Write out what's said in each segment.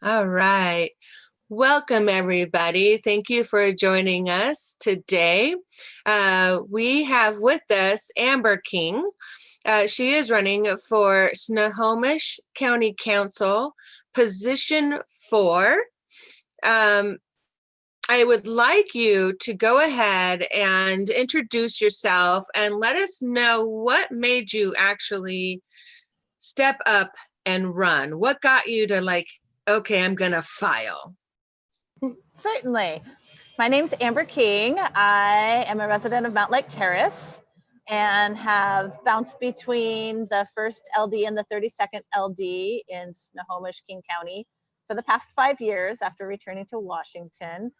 All right. Welcome, everybody. Thank you for joining us today. We have with us Amber King. She is running for Snohomish County Council, position 4. I would like you to go ahead and introduce yourself and let us know what made you actually step up and run. What got you to okay, I'm gonna file? Certainly. My name's Amber King. I am a resident of Mount Lake Terrace and have bounced between the 1st LD and the 32nd LD in Snohomish King County for the past 5 years after returning to Washington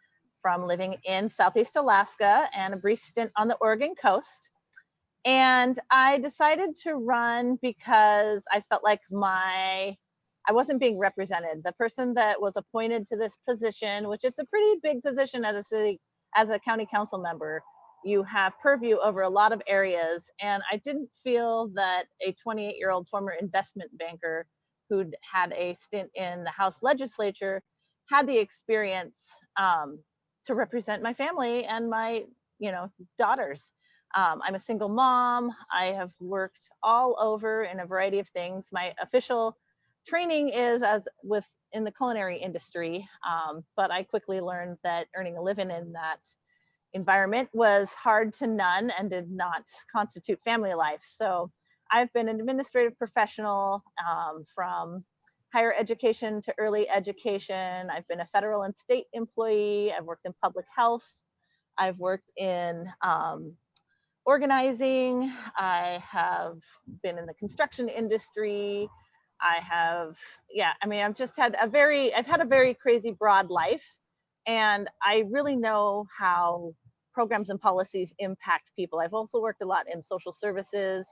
from living in Southeast Alaska and a brief stint on the Oregon coast. And I decided to run because I felt like I wasn't being represented. The person that was appointed to this position, which is a pretty big position as a county council member, you have purview over a lot of areas. And I didn't feel that a 28-year-old former investment banker who'd had a stint in the House legislature had the experience to represent my family and my, daughters. I'm a single mom. I have worked all over in a variety of things. My official training is in the culinary industry, but I quickly learned that earning a living in that environment was hard to none and did not constitute family life. So I've been an administrative professional from higher education to early education. I've been a federal and state employee. I've worked in public health. I've worked in organizing. I have been in the construction industry. I've had a very crazy broad life, and I really know how programs and policies impact people. I've also worked a lot in social services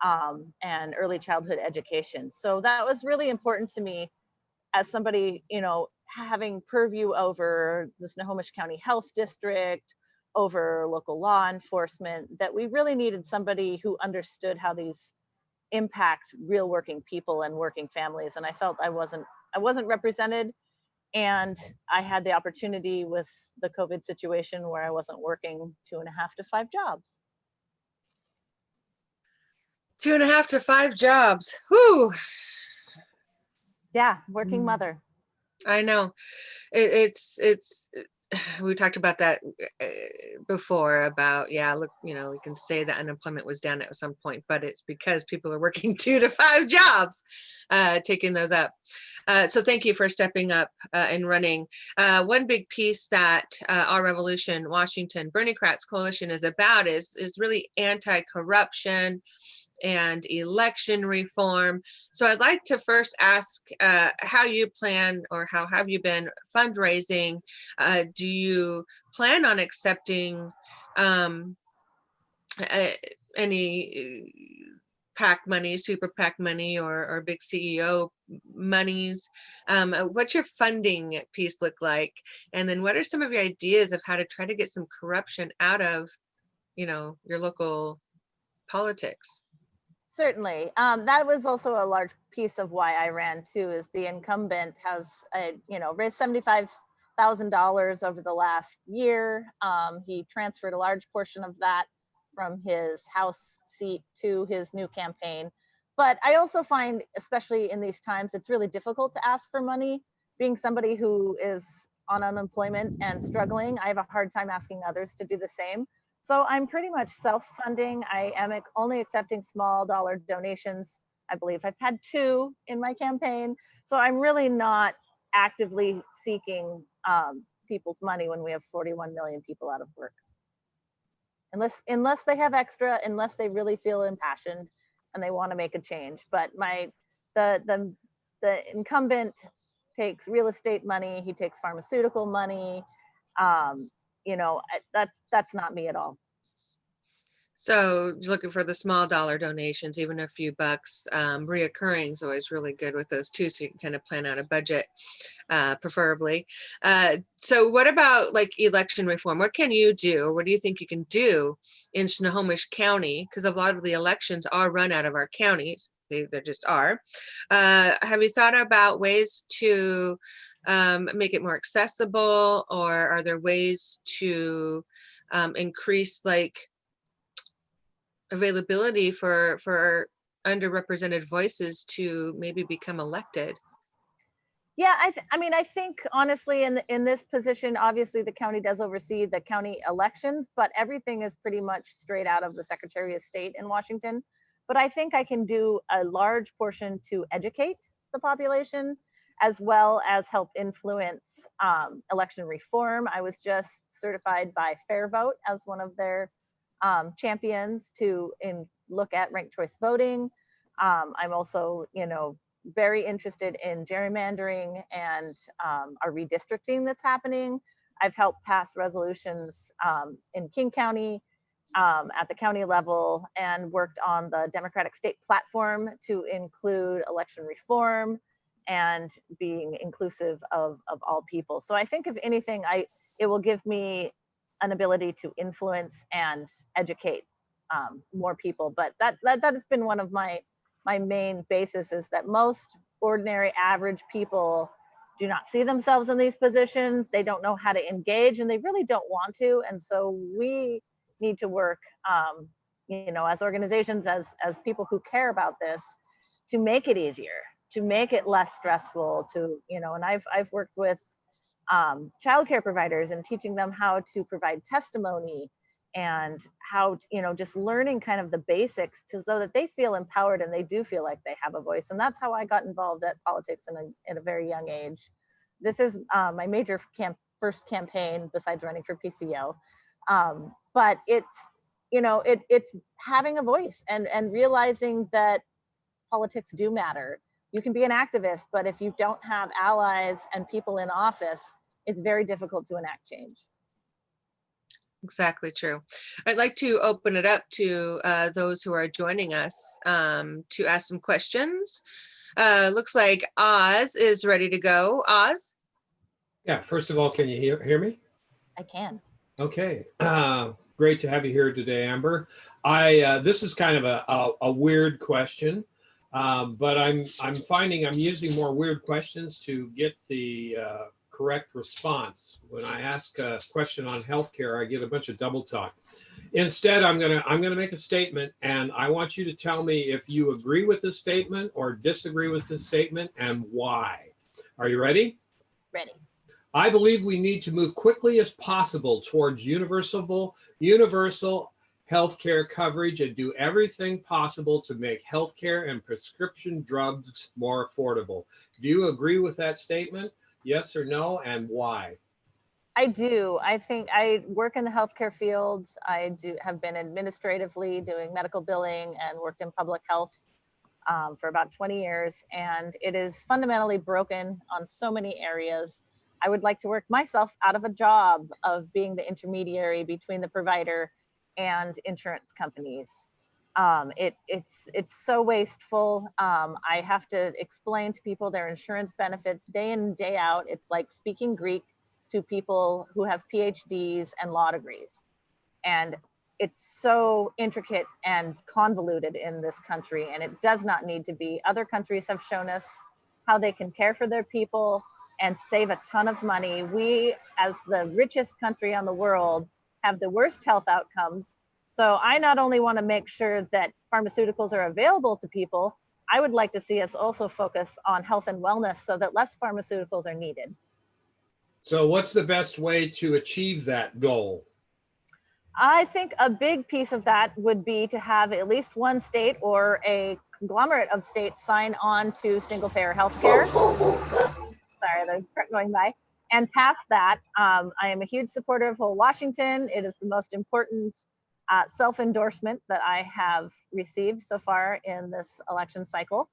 and early childhood education. So that was really important to me as somebody, having purview over the Snohomish County Health District, over local law enforcement, that we really needed somebody who understood how these impact real working people and working families. And I felt I wasn't represented, and I had the opportunity with the COVID situation where I wasn't working 2.5 to 5 jobs. 2.5 to 5 jobs. Whew. Yeah, working mother. I know. It's we talked about that before about, look, we can say that unemployment was down at some point, but it's because people are working 2 to 5 jobs, taking those up. So thank you for stepping up and running. One big piece that Our Revolution Washington Bernie-Crat's Coalition is about is really anti-corruption and election reform. So I'd like to first ask how you plan, or how have you been fundraising? Do you plan on accepting any PAC money, super PAC money, or big CEO monies? What's your funding piece look like? And then what are some of your ideas of how to try to get some corruption out of, your local politics? Certainly. That was also a large piece of why I ran too, is the incumbent has, raised $75,000 over the last year. He transferred a large portion of that from his House seat to his new campaign. But I also find, especially in these times, it's really difficult to ask for money. Being somebody who is on unemployment and struggling, I have a hard time asking others to do the same. So I'm pretty much self-funding. I am only accepting small dollar donations. I believe I've had 2 in my campaign. So I'm really not actively seeking people's money when we have 41 million people out of work. Unless they have extra, unless they really feel impassioned and they want to make a change. But the incumbent takes real estate money. He takes pharmaceutical money. That's not me at all. So looking for the small dollar donations, even a few bucks. Reoccurring is always really good with those too, so you can kind of plan out a budget, preferably. So what about election reform? What can you do? What do you think you can do in Snohomish County? Because a lot of the elections are run out of our counties. there just are. Have you thought about ways to make it more accessible, or are there ways to increase like availability for underrepresented voices to maybe become elected? Yeah, I mean, I think honestly, in this position, obviously the county does oversee the county elections, but everything is pretty much straight out of the Secretary of State in Washington. But I think I can do a large portion to educate the population, as well as help influence election reform. I was just certified by Fair Vote as one of their champions to look at ranked choice voting. I'm also, very interested in gerrymandering and our redistricting that's happening. I've helped pass resolutions in King County at the county level, and worked on the Democratic state platform to include election reform and being inclusive of all people. So I think if anything, it will give me an ability to influence and educate more people. But that has been one of my main basis, is that most ordinary average people do not see themselves in these positions. They don't know how to engage, and they really don't want to. And so we need to work, as organizations, as people who care about this, to make it easier, to make it less stressful, and I've worked with childcare providers and teaching them how to provide testimony, and how, just learning kind of the basics so that they feel empowered and they do feel like they have a voice. And that's how I got involved at politics at a very young age. This is my major first campaign besides running for PCO. But it's having a voice and realizing that politics do matter. You can be an activist, but if you don't have allies and people in office, it's very difficult to enact change. Exactly true. I'd like to open it up to those who are joining us to ask some questions. Looks like Oz is ready to go. Oz? Yeah, first of all, can you hear me? I can. Okay. Great to have you here today, Amber. This is kind of a weird question, but I'm finding I'm using more weird questions to get the correct response. When I ask a question on healthcare, I get a bunch of double talk. Instead, I'm gonna make a statement, and I want you to tell me if you agree with this statement or disagree with this statement, and why. Are you ready? Ready. I believe we need to move quickly as possible towards universal healthcare coverage and do everything possible to make healthcare and prescription drugs more affordable. Do you agree with that statement? Yes or no, and why? I do. I think I work in the healthcare field. I have been administratively doing medical billing and worked in public health for about 20 years. And it is fundamentally broken on so many areas. I would like to work myself out of a job of being the intermediary between the provider and insurance companies. It's so wasteful. I have to explain to people their insurance benefits day in and day out. It's like speaking Greek to people who have PhDs and law degrees. And it's so intricate and convoluted in this country, and it does not need to be. Other countries have shown us how they can care for their people and save a ton of money. We, as the richest country on the world, have the worst health outcomes. So I not only want to make sure that pharmaceuticals are available to people, I would like to see us also focus on health and wellness so that less pharmaceuticals are needed. So what's the best way to achieve that goal? I think a big piece of that would be to have at least one state or a conglomerate of states sign on to single payer healthcare. Sorry, there's a truck going by. And past that, I am a huge supporter of Whole Washington. It is the most important self-endorsement that I have received so far in this election cycle.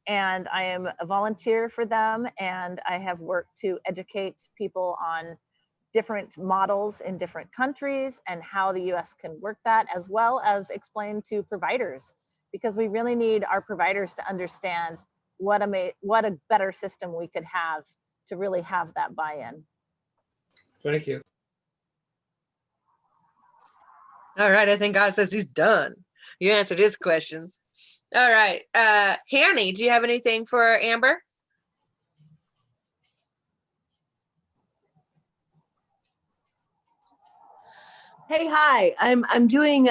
And I am a volunteer for them, and I have worked to educate people on different models in different countries and how the US can work that, as well as explain to providers, because we really need our providers to understand what a better system we could have to really have that buy-in. Thank you. All right, I think God says he's done. You answered his questions. All right. Hanny, do you have anything for Amber? Hey, hi. I'm doing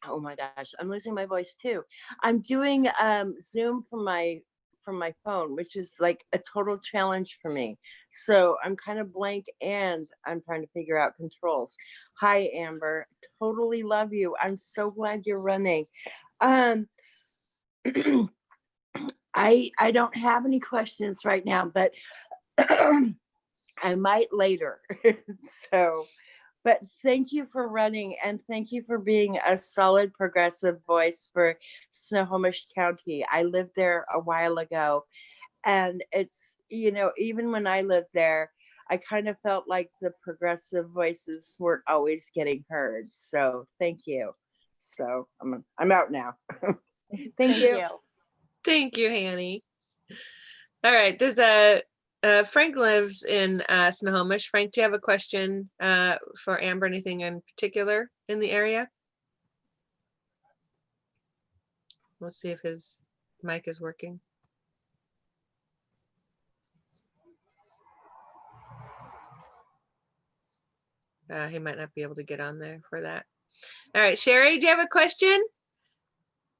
oh my gosh, I'm losing my voice too. I'm doing Zoom from my phone, which is like a total challenge for me. So I'm kind of blank and I'm trying to figure out controls. Hi, Amber. Totally love you. I'm so glad you're running. Um I don't have any questions right now, but I might later. So, but thank you for running and thank you for being a solid progressive voice for Snohomish County. I lived there a while ago and it's, even when I lived there, I kind of felt like the progressive voices weren't always getting heard. So thank you. So I'm out now. Thank you. Thank you, Hanny. All right. Does Frank lives in Snohomish. Frank, do you have a question for Amber? Anything in particular in the area? We'll see if his mic is working. He might not be able to get on there for that. All right, Sherry, do you have a question?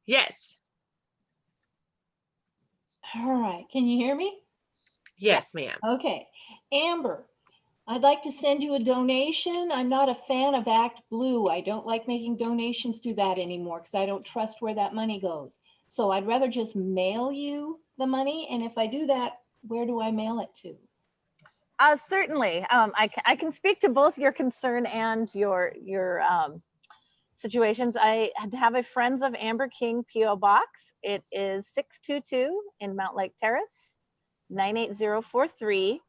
Yes. All right, can you hear me? Yes, ma'am. Okay, Amber, I'd like to send you a donation. I'm not a fan of Act Blue. I don't like making donations through that anymore because I don't trust where that money goes. So I'd rather just mail you the money. And if I do that, where do I mail it to? Certainly. I can speak to both your concern and your situations. I have a Friends of Amber King PO box. It is 622 in Mount Lake Terrace, 98043.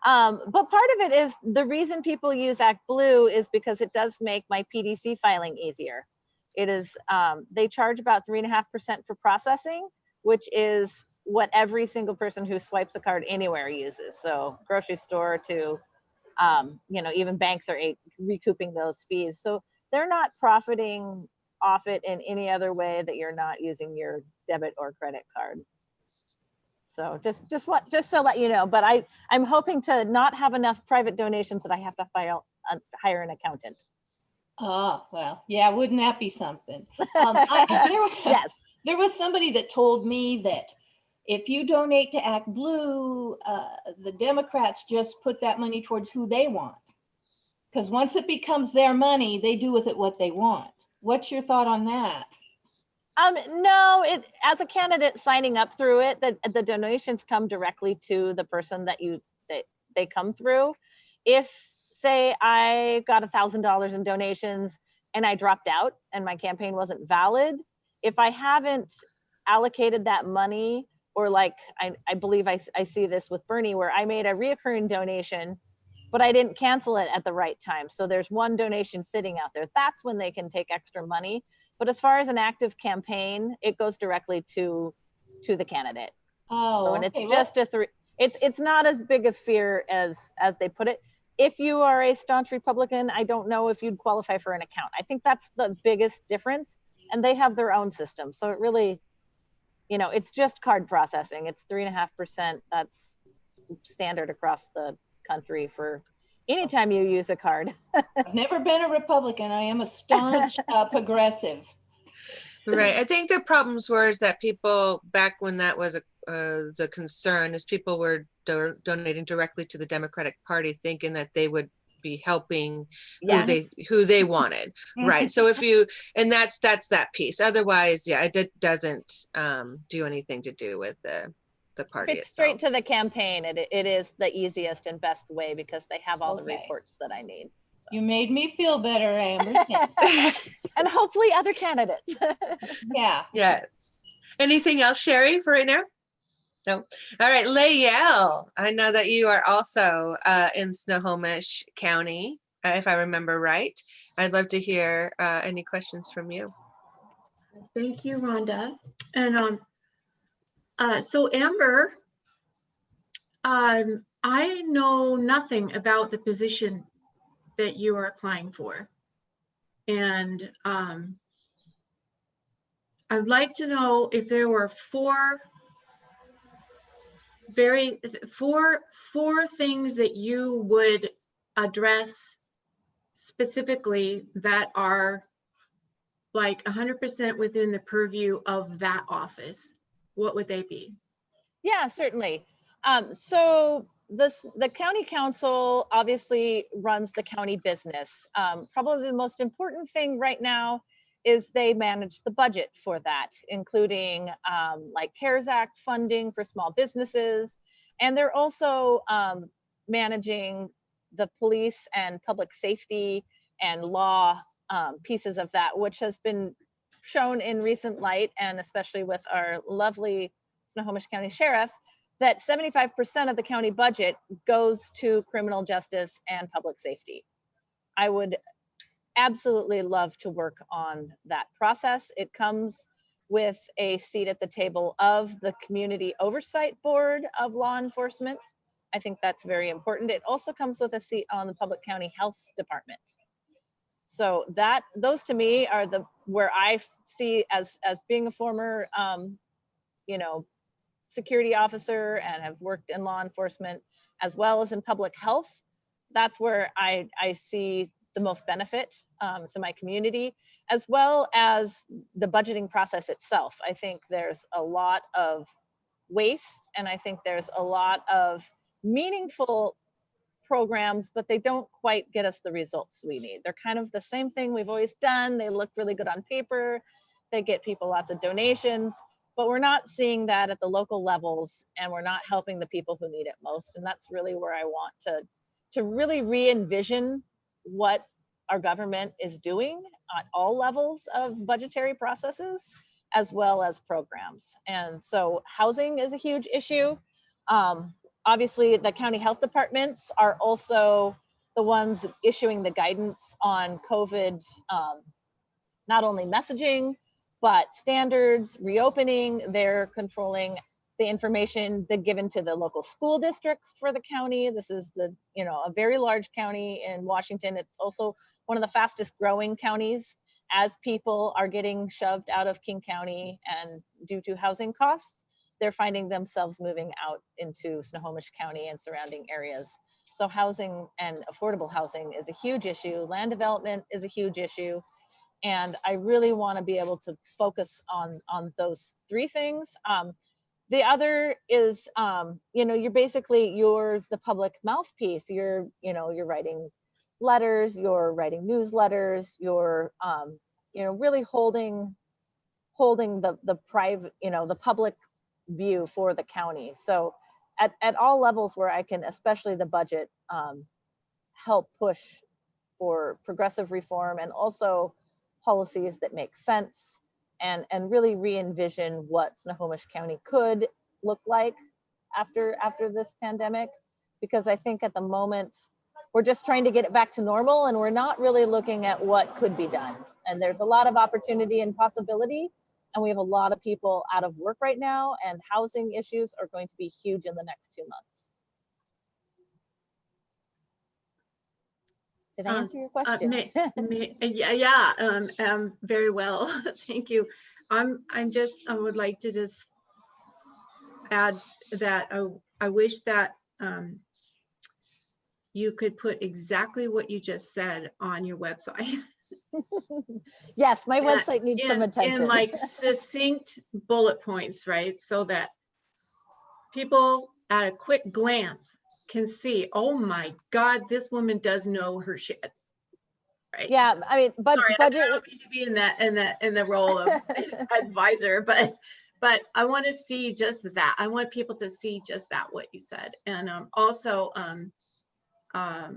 But part of it is the reason people use Act Blue is because it does make my PDC filing easier. It is, they charge about 3.5% for processing, which is what every single person who swipes a card anywhere uses. So grocery store to, even banks are recouping those fees. So they're not profiting off it in any other way that you're not using your debit or credit card. So just so let you know, but I'm hoping to not have enough private donations that I have to hire an accountant. Oh, well, yeah, wouldn't that be something? Yes. There was somebody that told me that if you donate to Act Blue, the Democrats just put that money towards who they want. Because once it becomes their money, they do with it what they want. What's your thought on that? No, as a candidate signing up through it, the donations come directly to the person that they come through. If say I got $1,000 in donations and I dropped out and my campaign wasn't valid, if I haven't allocated that money, or like I believe I see this with Bernie, where I made a reoccurring donation, but I didn't cancel it at the right time. So there's one donation sitting out there. That's when they can take extra money. But as far as an active campaign, it goes directly to the candidate. Oh, so, and okay, it's just it's not as big a fear as they put it. If you are a staunch Republican, I don't know if you'd qualify for an account. I think that's the biggest difference. And they have their own system. So it really, it's just card processing. It's 3.5%. That's standard across the country for anytime you use a card. I've never been a Republican. I am a staunch progressive. Right. I think the problems were is that people back when that was the concern is people were donating directly to the Democratic Party, thinking that they would be helping who they wanted. Right. So if you, and that's that piece. Otherwise, yeah, it doesn't do anything to do with the party. If it's straight to the campaign, it is the easiest and best way because they have all the reports that I need. So. You made me feel better, Amber. And hopefully other candidates. Yeah. Yes. Anything else, Sherry, for right now? No. All right, Layel, I know that you are also in Snohomish County, if I remember right. I'd love to hear any questions from you. Thank you, Rhonda. And so Amber, I know nothing about the position that you are applying for. And I'd like to know if there were four things that you would address specifically that are like 100% within the purview of that office. What would they be? Yeah, certainly. So the county council obviously runs the county business. Probably the most important thing right now is they manage the budget for that, including like CARES Act funding for small businesses. And they're also managing the police and public safety and law pieces of that, which has been shown in recent light, and especially with our lovely Snohomish County Sheriff, that 75% of the county budget goes to criminal justice and public safety. I would absolutely love to work on that process. It comes with a seat at the table of the Community Oversight Board of Law Enforcement. I think that's very important. It also comes with a seat on the Public County Health Department. So those to me are where I see as being a former, security officer and have worked in law enforcement as well as in public health. That's where I see the most benefit to my community, as well as the budgeting process itself. I think there's a lot of waste, and I think there's a lot of meaningful programs, but they don't quite get us the results we need. They're kind of the same thing we've always done. They look really good on paper. They get people lots of donations, but we're not seeing that at the local levels, and we're not helping the people who need it most. And that's really where I want to really re-envision what our government is doing at all levels of budgetary processes, as well as programs. And so housing is a huge issue. Obviously, the county health departments are also the ones issuing the guidance on COVID, not only messaging, but standards, reopening. They're controlling the information that's given to the local school districts for the county. This is a very large county in Washington. It's also one of the fastest growing counties as people are getting shoved out of King County, and due to housing costs, they're finding themselves moving out into Snohomish County and surrounding areas. So housing and affordable housing is a huge issue. Land development is a huge issue. And I really want to be able to focus on those three things. The other is, you're the public mouthpiece. You're writing letters, you're writing newsletters, you're, really holding the private, the public view for the county. So at all levels where I can, especially the budget, help push for progressive reform and also policies that make sense, and really re-envision what Snohomish County could look like after this pandemic. Because I think at the moment, we're just trying to get it back to normal, and we're not really looking at what could be done. And there's a lot of opportunity and possibility, and we have a lot of people out of work right now, and housing issues are going to be huge in the next 2 months. Did I answer your question? Very well. Thank you. I would like to just add that I wish that you could put exactly what you just said on your website. Yes, my website needs some attention. In like succinct bullet points, right? So that people at a quick glance can see, oh my God, this woman does know her shit. Right? Yeah, I mean, but sorry, budget. I don't need to be in the role of advisor, but I want to see just that. I want people to see just that, what you said, and also a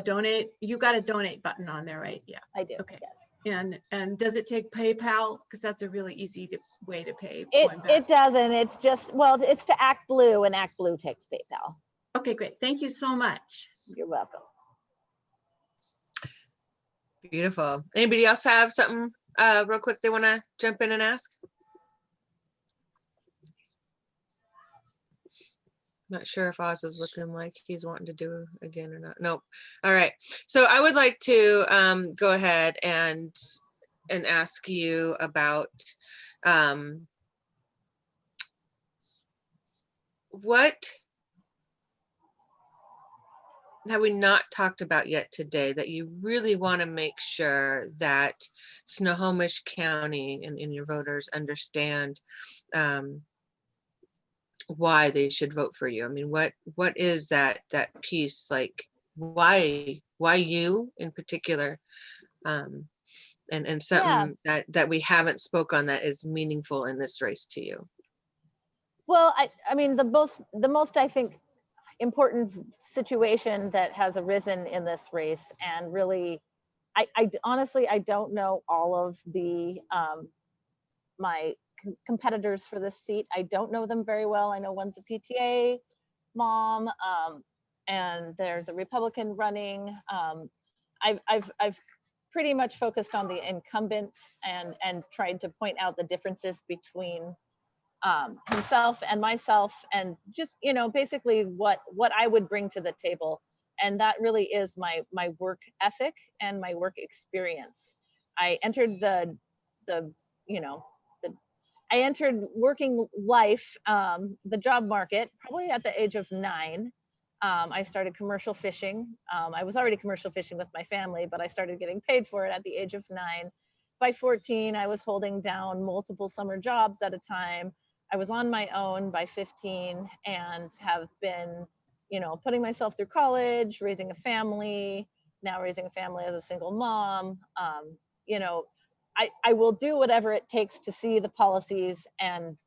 donate. You got a donate button on there, right? Yeah, I do. Okay. Yes. And does it take PayPal? Because that's a really easy way to pay. It doesn't. It's just, well, it's to ActBlue, and ActBlue takes PayPal. Okay, great. Thank you so much. You're welcome. Beautiful. Anybody else have something real quick they want to jump in and ask? Not sure if Oz is looking like he's wanting to do again or not. Nope. All right. So I would like to go ahead and and ask you about what have we not talked about yet today that you really want to make sure that Snohomish County and your voters understand why they should vote for you? I mean, what is that piece, like why you in particular, and Yeah. something that we haven't spoke on that is meaningful in this race to you? Well, I mean, the most I think important situation that has arisen in this race, and really, I honestly, I don't know all of the my competitors for this seat. I don't know them very well. I know one's a PTA mom, and there's a Republican running. I've pretty much focused on the incumbent and tried to point out the differences between himself and myself, and just, you know, basically what I would bring to the table. And that really is my work ethic and my work experience. I entered the you know the I entered working life, the job market, probably at the age of 9. I started commercial fishing. I was already commercial fishing with my family, but I started getting paid for it at the age of 9. By 14, I was holding down multiple summer jobs at a time. I was on my own by 15, and have been, you know, putting myself through college, raising a family, now raising a family as a single mom. You know, I will do whatever it takes to see the policies and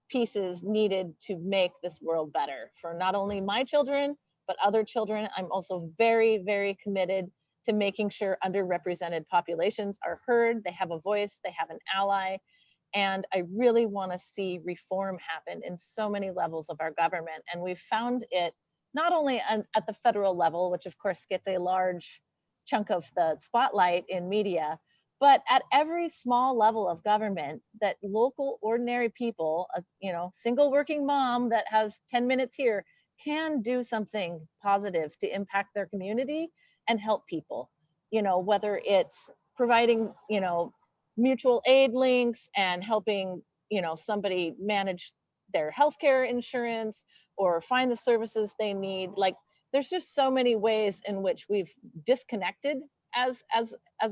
pieces needed to make this world better for not only my children, but other children. I'm also very, very committed to making sure underrepresented populations are heard, they have a voice, they have an ally. And I really want to see reform happen in so many levels of our government. And we've found it not only at the federal level, which of course gets a large chunk of the spotlight in media, but at every small level of government, that local ordinary people, you know, single working mom that has 10 minutes here, can do something positive to impact their community and help people. You know, whether it's providing, you know, mutual aid links and helping, you know, somebody manage their healthcare insurance or find the services they need. Like, there's just so many ways in which we've disconnected as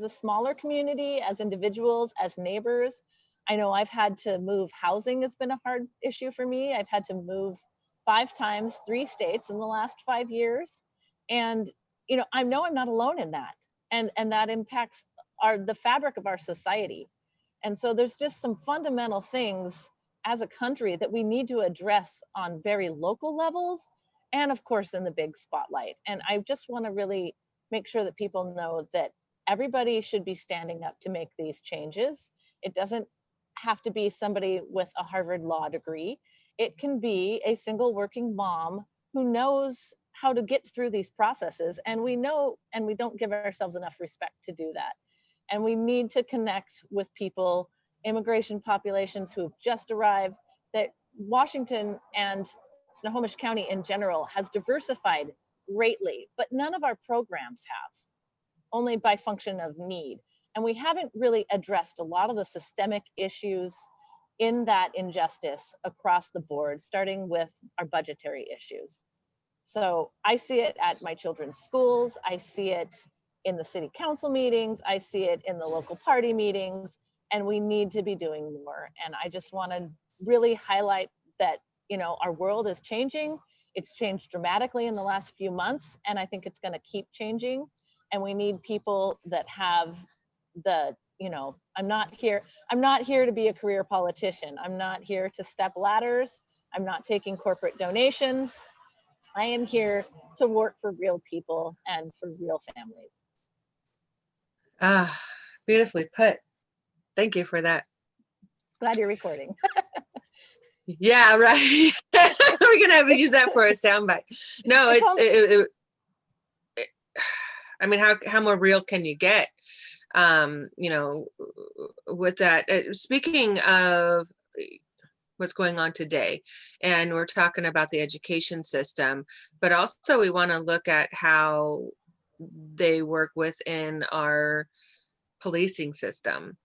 a smaller community, as individuals, as neighbors. I know I've had to move. Housing has been a hard issue for me. I've had to move 5 times, 3 states in the last 5 years. And, you know I'm not alone in that. And that impacts the fabric of our society. And so there's just some fundamental things as a country that we need to address on very local levels, and of course in the big spotlight. And I just want to really make sure that people know that everybody should be standing up to make these changes. It doesn't have to be somebody with a Harvard law degree. It can be a single working mom who knows how to get through these processes. And we know, and we don't give ourselves enough respect to do that. And we need to connect with people, immigration populations who have just arrived. That Washington and Snohomish County in general has diversified greatly, but none of our programs have, only by function of need. And we haven't really addressed a lot of the systemic issues in that injustice across the board, starting with our budgetary issues. So I see it at my children's schools. I see it in the city council meetings. I see it in the local party meetings, and we need to be doing more. And I just want to really highlight that, you know, our world is changing. It's changed dramatically in the last few months, and I think it's going to keep changing. And we need people that have the, you know, I'm not here to be a career politician. I'm not here to step ladders. I'm not taking corporate donations. I am here to work for real people and for real families. Ah, beautifully put. Thank you for that. Glad you're recording. Yeah, right. We're gonna have to use that for a soundbite. No, I mean, how more real can you get? You know, with that. Speaking of what's going on today, and we're talking about the education system, but also we want to look at how they work within our policing system.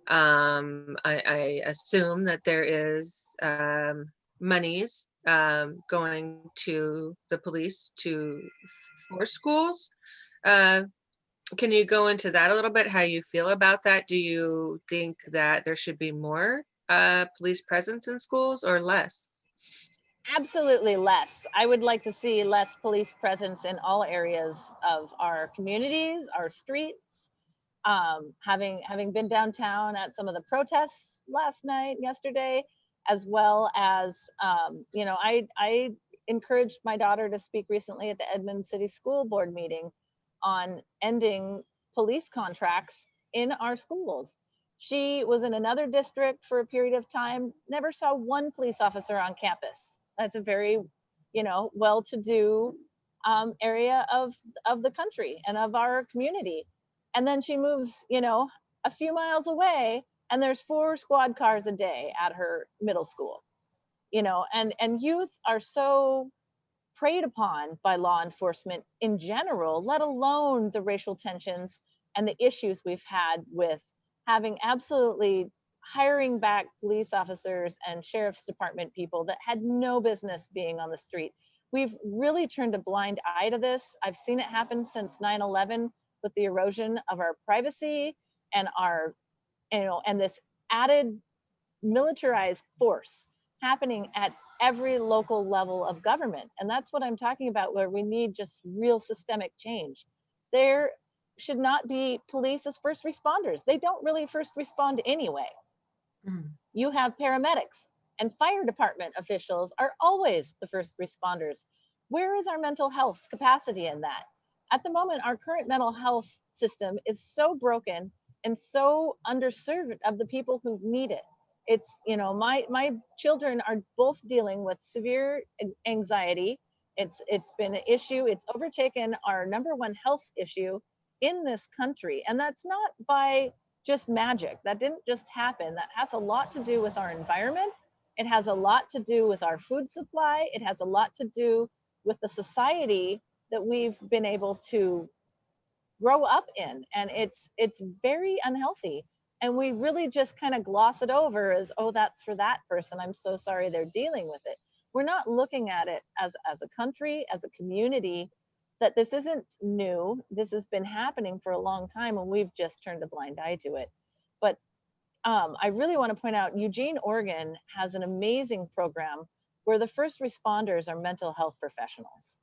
I assume that there is monies going to the police for schools. Can you go into that a little bit, how you feel about that? Do you think that there should be more police presence in schools or less? Absolutely less. I would like to see less police presence in all areas of our communities, our streets. Having been downtown at some of the protests last night, yesterday, as well as I encouraged my daughter to speak recently at the Edmond City School Board meeting on ending police contracts in our schools. She was in another district for a period of time, never saw one police officer on campus. That's a very, well-to-do area of the country and of our community. And then she moves, a few miles away, and there's 4 squad cars a day at her middle school. And youth are so preyed upon by law enforcement in general, let alone the racial tensions and the issues we've had with having absolutely hiring back police officers and sheriff's department people that had no business being on the street. We've really turned a blind eye to this. I've seen it happen since 9/11 with the erosion of our privacy and and this added militarized force happening at every local level of government. And that's what I'm talking about, where we need just real systemic change. There should not be police as first responders. They don't really first respond anyway. You have paramedics and fire department officials are always the first responders. Where is our mental health capacity in that? At the moment, our current mental health system is so broken and so underserved of the people who need it. It's, my children are both dealing with severe anxiety. It's been an issue. It's overtaken our #1 health issue in this country. And that's not by just magic. That didn't just happen. That has a lot to do with our environment. It has a lot to do with our food supply. It has a lot to do with the society that we've been able to grow up in. And it's very unhealthy. And we really just kind of gloss it over as, oh, that's for that person. I'm so sorry they're dealing with it. We're not looking at it as a country, as a community, that this isn't new. This has been happening for a long time, and we've just turned a blind eye to it. But I really want to point out, Eugene, Oregon has an amazing program where the first responders are mental health professionals.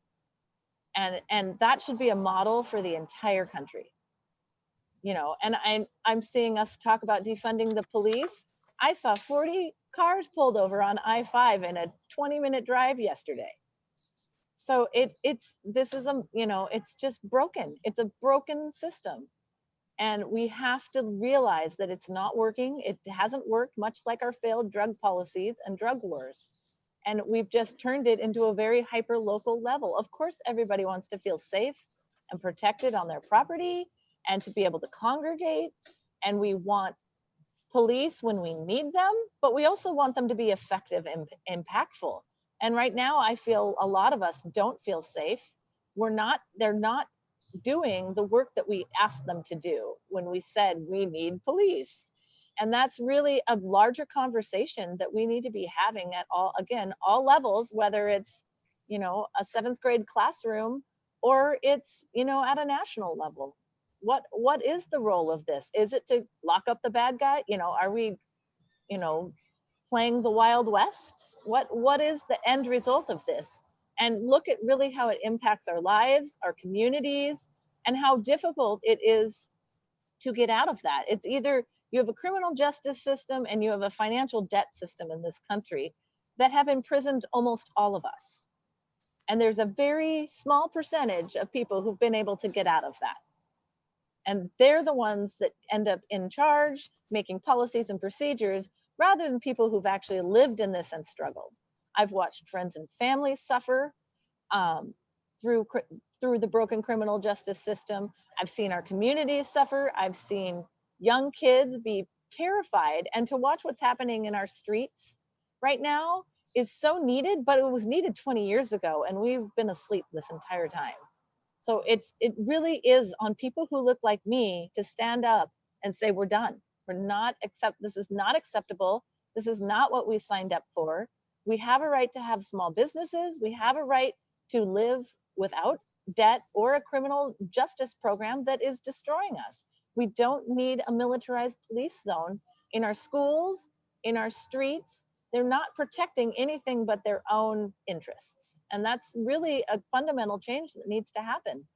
And that should be a model for the entire country. And I'm seeing us talk about defunding the police. I saw 40 cars pulled over on I-5 in a 20-minute drive yesterday. So it's just broken. It's a broken system. And we have to realize that it's not working. It hasn't worked, much like our failed drug policies and drug wars. And we've just turned it into a very hyper local level. Of course, everybody wants to feel safe and protected on their property and to be able to congregate. And we want police when we need them, but we also want them to be effective and impactful. And right now, I feel a lot of us don't feel safe. They're not doing the work that we asked them to do when we said we need police. And that's really a larger conversation that we need to be having at all levels, whether it's, a 7th grade classroom or it's, at a national level. What is the role of this? Is it to lock up the bad guy? Are we, playing the Wild West? What is the end result of this? And look at really how it impacts our lives, our communities, and how difficult it is to get out of that. It's either you have a criminal justice system and you have a financial debt system in this country that have imprisoned almost all of us. And there's a very small percentage of people who've been able to get out of that. And they're the ones that end up in charge, making policies and procedures, rather than people who've actually lived in this and struggled. I've watched friends and families suffer through the broken criminal justice system. I've seen our communities suffer. I've seen young kids be terrified. And to watch what's happening in our streets right now is so needed, but it was needed 20 years ago, and we've been asleep this entire time. So it really is on people who look like me to stand up and say, we're done. This is not acceptable. This is not what we signed up for. We have a right to have small businesses. We have a right to live without debt or a criminal justice program that is destroying us. We don't need a militarized police zone in our schools, in our streets. They're not protecting anything but their own interests. And that's really a fundamental change that needs to happen.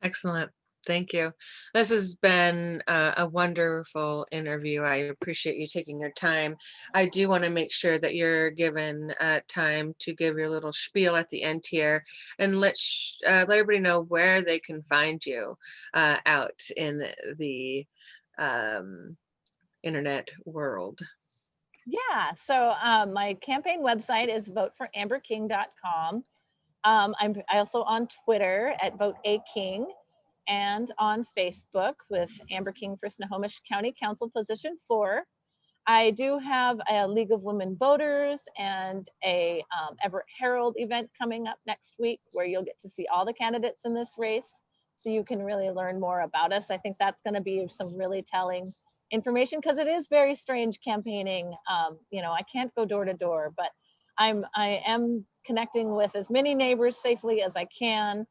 Excellent. Thank you. This has been a wonderful interview. I appreciate you taking your time. I do want to make sure that you're given time to give your little spiel at the end here, and let everybody know where they can find you out in the internet world. Yeah, so my campaign website is voteforamberking.com. I'm also on Twitter at VoteAKing, and on Facebook with Amber King for Snohomish County Council Position 4. I do have a League of Women Voters and a Everett Herald event coming up next week where you'll get to see all the candidates in this race, so you can really learn more about us. I think that's going to be some really telling information, because it is very strange campaigning. You know, I can't go door to door, but I am connecting with as many neighbors safely as I can.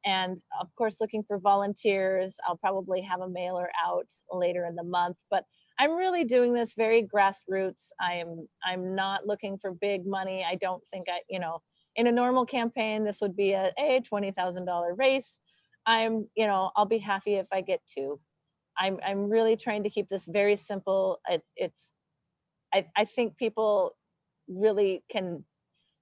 And of course, looking for volunteers. I'll probably have a mailer out later in the month, but I'm really doing this very grassroots. I'm not looking for big money. I don't think you know, in a normal campaign, this would be a $20,000 race. You know, I'll be happy if I get two. I'm really trying to keep this very simple. I think people really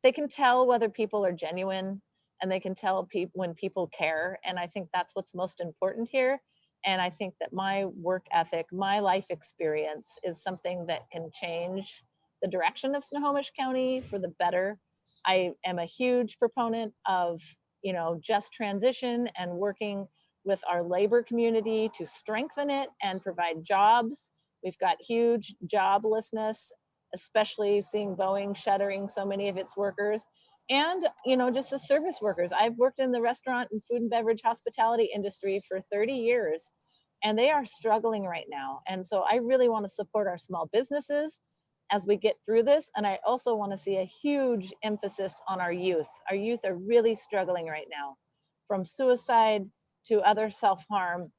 they can tell whether people are genuine, and they can tell when people care. And I think that's what's most important here. And I think that my work ethic, my life experience is something that can change the direction of Snohomish County for the better. I am a huge proponent of, you know, just transition and working with our labor community to strengthen it and provide jobs. We've got huge joblessness, especially seeing Boeing shuttering so many of its workers. And, you know, just the service workers. I've worked in the restaurant and food and beverage hospitality industry for 30 years, and they are struggling right now. And so I really want to support our small businesses as we get through this. And I also want to see a huge emphasis on our youth. Our youth are really struggling right now, from suicide to other self-harm.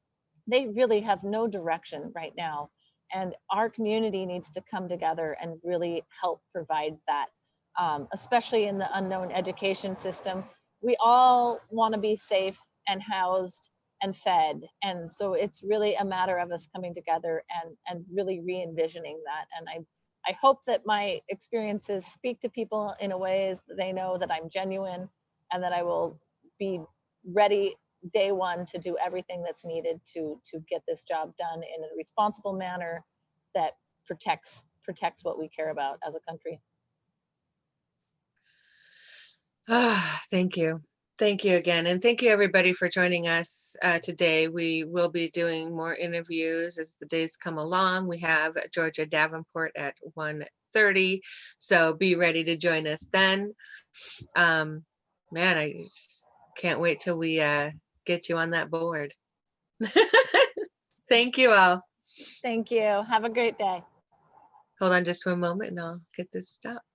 They really have no direction right now. And our community needs to come together and really help provide that. Especially in the unknown education system. We all want to be safe and housed and fed. And so it's really a matter of us coming together and really re-envisioning that. And I hope that my experiences speak to people in a way that they know that I'm genuine, and that I will be ready day one to do everything that's needed to get this job done in a responsible manner that protects what we care about as a country. Thank you. Thank you again. And thank you everybody for joining us today. We will be doing more interviews as the days come along. We have Georgia Davenport at 1:30. So be ready to join us then. Man, I can't wait till we get you on that board. Thank you all. Thank you. Have a great day. Hold on just one moment and I'll get this stopped.